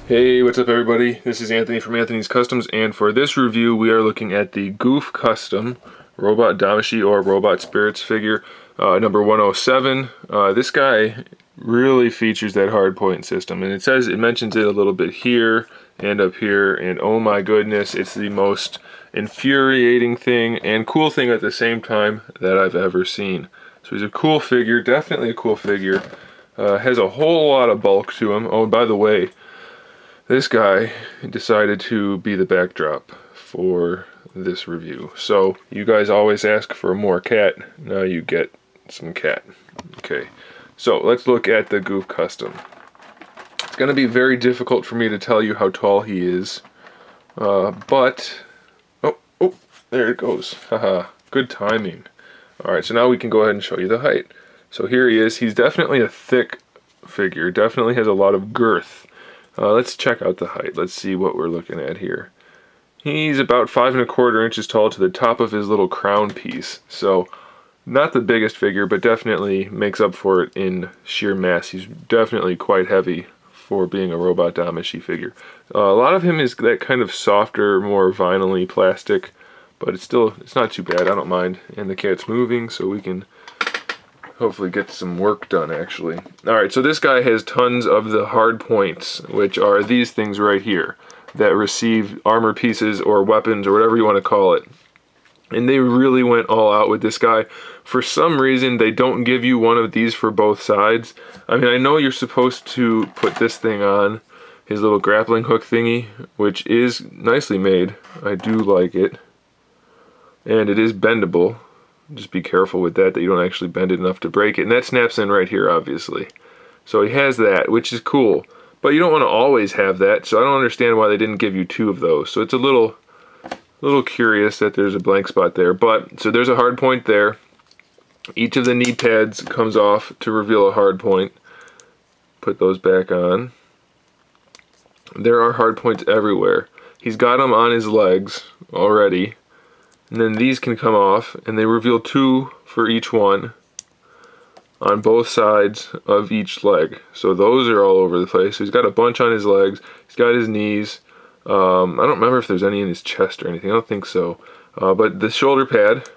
Hey, what's up everybody? This is Anthony from Anthony's Customs, and for this review we are looking at the GOUF Custom Robot Damashii or Robot Spirits figure number 107. This guy really features that hardpoint system, and it mentions it a little bit here and up here, and oh my goodness, it's the most infuriating thing and cool thing at the same time that I've ever seen. So he's a cool figure, definitely a cool figure. Has a whole lot of bulk to him. Oh, and by the way, this guy decided to be the backdrop for this review. So you guys always ask for more cat, now you get some cat. Okay, so let's look at the GOUF Custom. It's going to be very difficult for me to tell you how tall he is, but oh, there it goes. Haha, good timing. Alright, so now we can go ahead and show you the height. So here he is. He's definitely a thick figure, definitely has a lot of girth. Let's check out the height. Let's see what we're looking at here. He's about 5 1/4 inches tall to the top of his little crown piece. So not the biggest figure, but definitely makes up for it in sheer mass. He's definitely quite heavy for being a Robot Damashii figure. A lot of him is that kind of softer, more vinyl-y plastic, but it's not too bad. I don't mind. And the cat's moving, so we can hopefully get some work done actually. Alright, so this guy has tons of the hard points, which are these things right here that receive armor pieces or weapons or whatever you want to call it. And they really went all out with this guy. For some reason they don't give you one of these for both sides. I mean, I know you're supposed to put this thing on, his little grappling hook thingy, which is nicely made. I do like it. And it is bendable. Just be careful with that you don't actually bend it enough to break it. And that snaps in right here, obviously. So he has that, which is cool. But you don't want to always have that, so I don't understand why they didn't give you 2 of those. So it's a little curious that there's a blank spot there. But, so there's a hard point there. Each of the knee pads comes off to reveal a hard point. Put those back on. There are hard points everywhere. He's got them on his legs already. And then these can come off, and they reveal 2 for each one on both sides of each leg. So those are all over the place. So he's got a bunch on his legs. He's got his knees. I don't remember if there's any in his chest or anything. I don't think so. But the shoulder pad,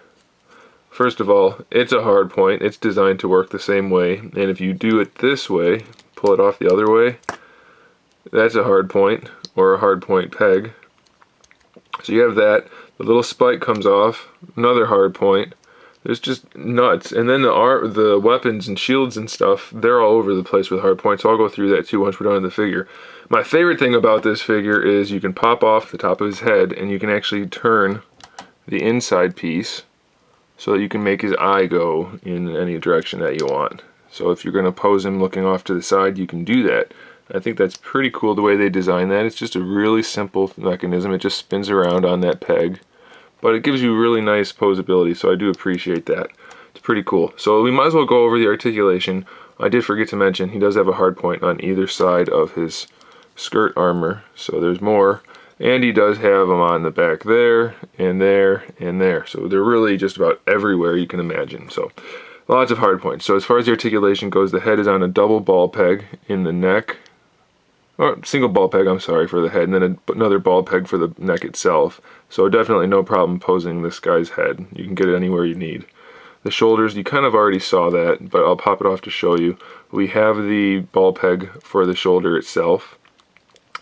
first of all, it's a hard point. It's designed to work the same way. And if you do it this way, pull it off the other way, that's a hard point, or a hard point peg. So you have that. The little spike comes off, another hard point. There's just nuts. And then the weapons and shields and stuff, they're all over the place with hard points. So I'll go through that too once we're done with the figure. My favorite thing about this figure is you can pop off the top of his head and you can actually turn the inside piece so that you can make his eye go in any direction that you want. So if you're going to pose him looking off to the side, you can do that. I think that's pretty cool the way they design that. It's just a really simple mechanism. It just spins around on that peg. But it gives you really nice posability, so I do appreciate that. It's pretty cool. So we might as well go over the articulation. I did forget to mention he does have a hard point on either side of his skirt armor, so there's more. And he does have them on the back there, and there, and there. So they're really just about everywhere you can imagine. So lots of hard points. So as far as the articulation goes, the head is on a double ball peg in the neck. Or single ball peg, I'm sorry, for the head, and then another ball peg for the neck itself. So definitely no problem posing this guy's head. You can get it anywhere you need. The shoulders, you kind of already saw that, but I'll pop it off to show you. We have the ball peg for the shoulder itself.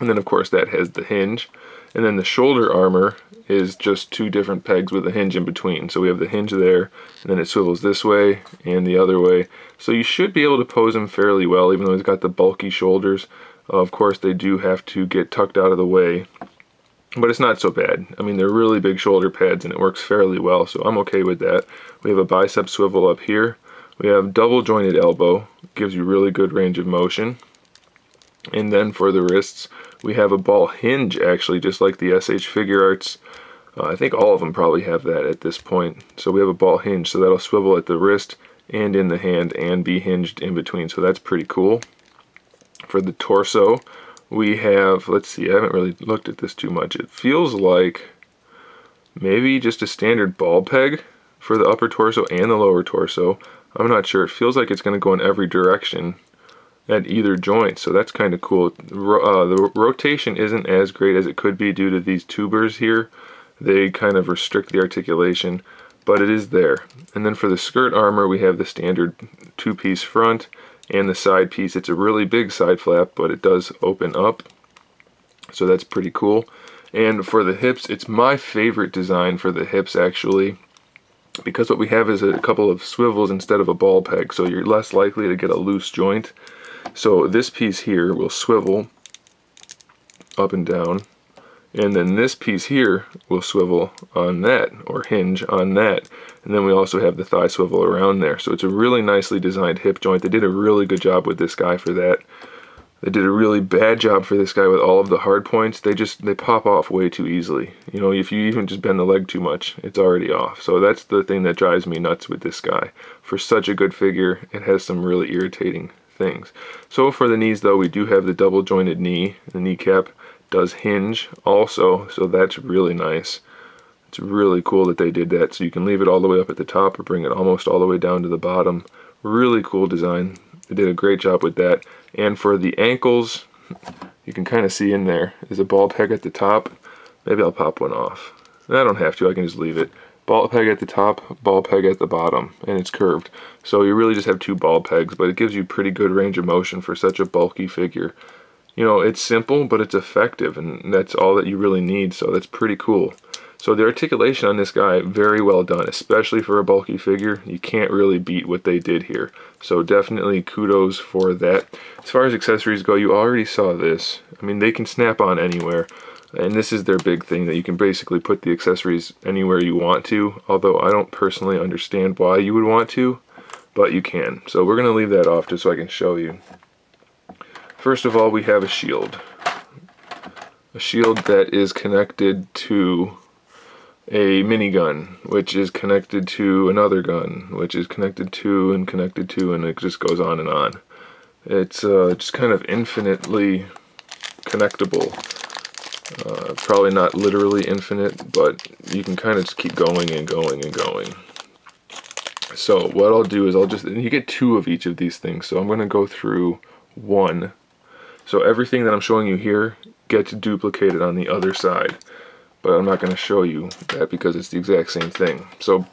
And then of course that has the hinge. And then the shoulder armor is just 2 different pegs with a hinge in between. So we have the hinge there, and then it swivels this way and the other way. So you should be able to pose him fairly well, even though he's got the bulky shoulders. Of course, they do have to get tucked out of the way, but it's not so bad. I mean, they're really big shoulder pads, and it works fairly well, so I'm okay with that. We have a bicep swivel up here. We have double jointed elbow, gives you really good range of motion. And then for the wrists, we have a ball hinge, actually, just like the SH Figure Arts. I think all of them probably have that at this point. So we have a ball hinge, so that'll swivel at the wrist and in the hand and be hinged in between, so that's pretty cool. For the torso, we have, let's see, I haven't really looked at this too much. It feels like maybe just a standard ball peg for the upper torso and the lower torso. I'm not sure. It feels like it's going to go in every direction. at either joint, so that's kind of cool. The rotation isn't as great as it could be due to these tubers here. They kind of restrict the articulation, but it is there. And then for the skirt armor, we have the standard two-piece front and the side piece. It's a really big side flap, but it does open up, so that's pretty cool. And for the hips, it's my favorite design for the hips actually, because what we have is a couple of swivels instead of a ball peg, so you're less likely to get a loose joint. So this piece here will swivel up and down, and then this piece here will swivel on that, or hinge on that. And then we also have the thigh swivel around there. So it's a really nicely designed hip joint. They did a really good job with this guy for that. They did a really bad job for this guy with all of the hard points. They pop off way too easily. You know, if you even just bend the leg too much, it's already off. So that's the thing that drives me nuts with this guy. For such a good figure, it has some really irritating things. So for the knees though, we do have the double jointed knee. The kneecap does hinge also, so that's really nice. It's really cool that they did that, so you can leave it all the way up at the top or bring it almost all the way down to the bottom. Really cool design. They did a great job with that. And for the ankles, you can kind of see in there is a ball peg at the top. Maybe I'll pop one off. I don't have to, I can just leave it. Ball peg at the top, ball peg at the bottom, and it's curved. So you really just have two ball pegs, but it gives you pretty good range of motion for such a bulky figure. You know, it's simple, but it's effective, and that's all that you really need, so that's pretty cool. So the articulation on this guy, very well done, especially for a bulky figure. You can't really beat what they did here. So definitely kudos for that. As far as accessories go, you already saw this. I mean, they can snap on anywhere, and this is their big thing, that you can basically put the accessories anywhere you want to, although I don't personally understand why you would want to, but you can. So we're going to leave that off just so I can show you. First of all, we have a shield. A shield that is connected to a minigun, which is connected to another gun, which is connected to, and it just goes on and on. It's just kind of infinitely connectable. Probably not literally infinite, but you can kind of just keep going and going and going. So what I'll do is you get two of each of these things, so I'm going to go through one. So everything that I'm showing you here gets duplicated on the other side. But I'm not going to show you that because it's the exact same thing. So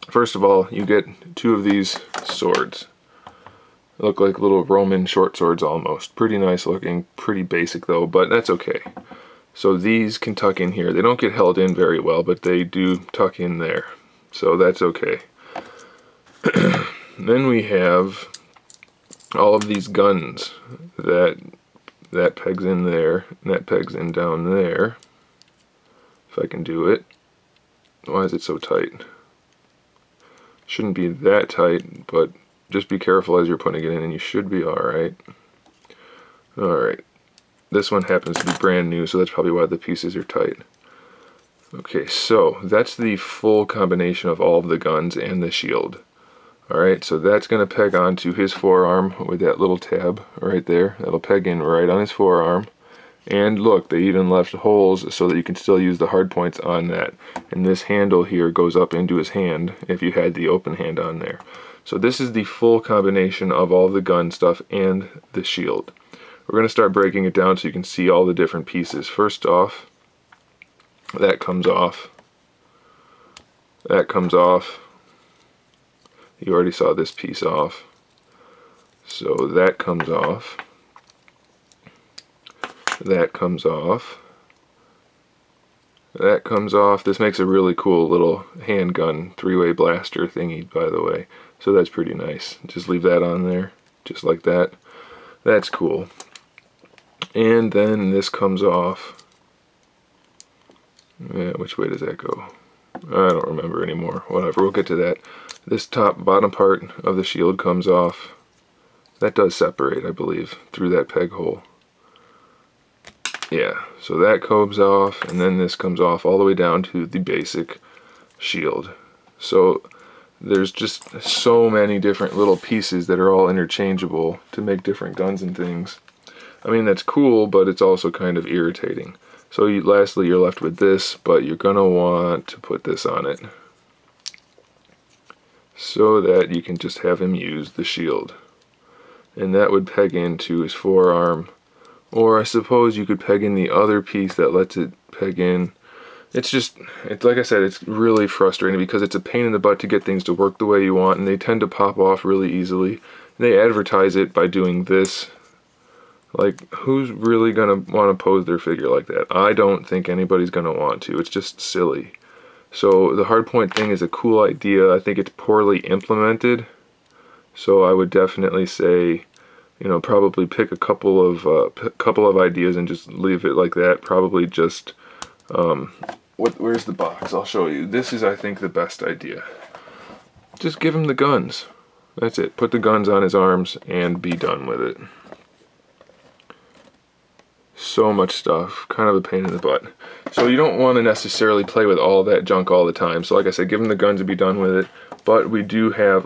first of all, you get two of these swords. They look like little Roman short swords almost. Pretty nice looking, pretty basic though, but that's okay. So these can tuck in here. They don't get held in very well, but they do tuck in there. So that's okay. Then we have all of these guns that pegs in there, and that pegs in down there. If I can do it. Why is it so tight? Shouldn't be that tight, but just be careful as you're putting it in and you should be alright. Alright. This one happens to be brand new, so that's probably why the pieces are tight. Okay, so that's the full combination of all of the guns and the shield. Alright, so that's going to peg onto his forearm with that little tab right there. That'll peg in right on his forearm. And look, they even left holes so that you can still use the hard points on that. And this handle here goes up into his hand if you had the open hand on there. So this is the full combination of all the gun stuff and the shield. We're going to start breaking it down so you can see all the different pieces. First off, that comes off. That comes off. You already saw this piece off. So that comes off. That comes off. That comes off. This makes a really cool little handgun three-way blaster thingy, by the way. So that's pretty nice. Just leave that on there, just like that. That's cool. And then this comes off. Yeah, which way does that go? I don't remember anymore. Whatever, we'll get to that. This bottom part of the shield comes off. That does separate, I believe, through that peg hole. Yeah, so that comes off, and then this comes off all the way down to the basic shield. So there's just so many different little pieces that are all interchangeable to make different guns and things. I mean, that's cool, but it's also kind of irritating. So lastly, you're left with this, but you're going to want to put this on it so that you can just have him use the shield. and that would peg into his forearm. Or I suppose you could peg in the other piece that lets it peg in. It's like I said, it's really frustrating because it's a pain in the butt to get things to work the way you want, and they tend to pop off really easily. And they advertise it by doing this. Like, who's really gonna want to pose their figure like that? I don't think anybody's gonna want to. It's just silly. So the hardpoint thing is a cool idea. I think it's poorly implemented. So I would definitely say, you know, probably pick a couple of ideas and just leave it like that. Probably just where's the box? I'll show you. This is, I think, the best idea. Just give him the guns. That's it. Put the guns on his arms and be done with it. So much stuff, kind of a pain in the butt. So you don't want to necessarily play with all that junk all the time. So like I said, give him the guns and be done with it. But we do have,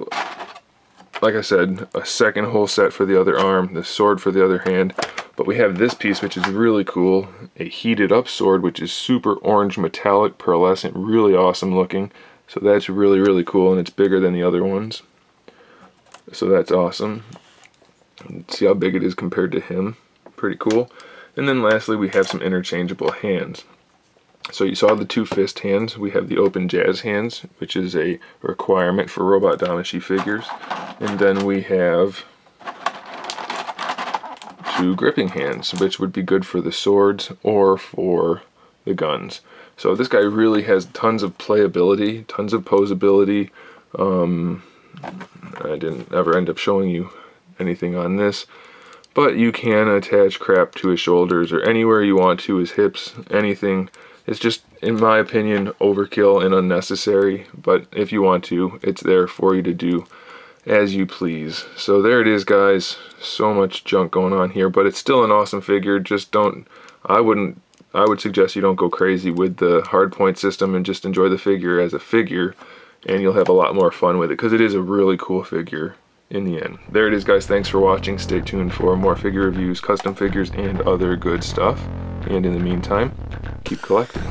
like I said, a second whole set for the other arm, the sword for the other hand. But we have this piece, which is really cool, a heated up sword, which is super orange metallic pearlescent, really awesome looking. So that's really, really cool, and it's bigger than the other ones. So that's awesome. See how big it is compared to him. Pretty cool. And then lastly, we have some interchangeable hands. So you saw the two fist hands. We have the open jazz hands, which is a requirement for Robot Damashii figures. And then we have two gripping hands, which would be good for the swords or for the guns. So this guy really has tons of playability, tons of posability. I didn't ever end up showing you anything on this. But you can attach crap to his shoulders or anywhere you want to, his hips, anything. It's just, in my opinion, overkill and unnecessary. But if you want to, it's there for you to do as you please. So there it is, guys. So much junk going on here, but it's still an awesome figure. Just don't, I would suggest you don't go crazy with the hardpoint system and just enjoy the figure as a figure, and you'll have a lot more fun with it because it is a really cool figure. In the end. There it is, guys. Thanks for watching. Stay tuned for more figure reviews, custom figures, and other good stuff. And in the meantime, keep collecting.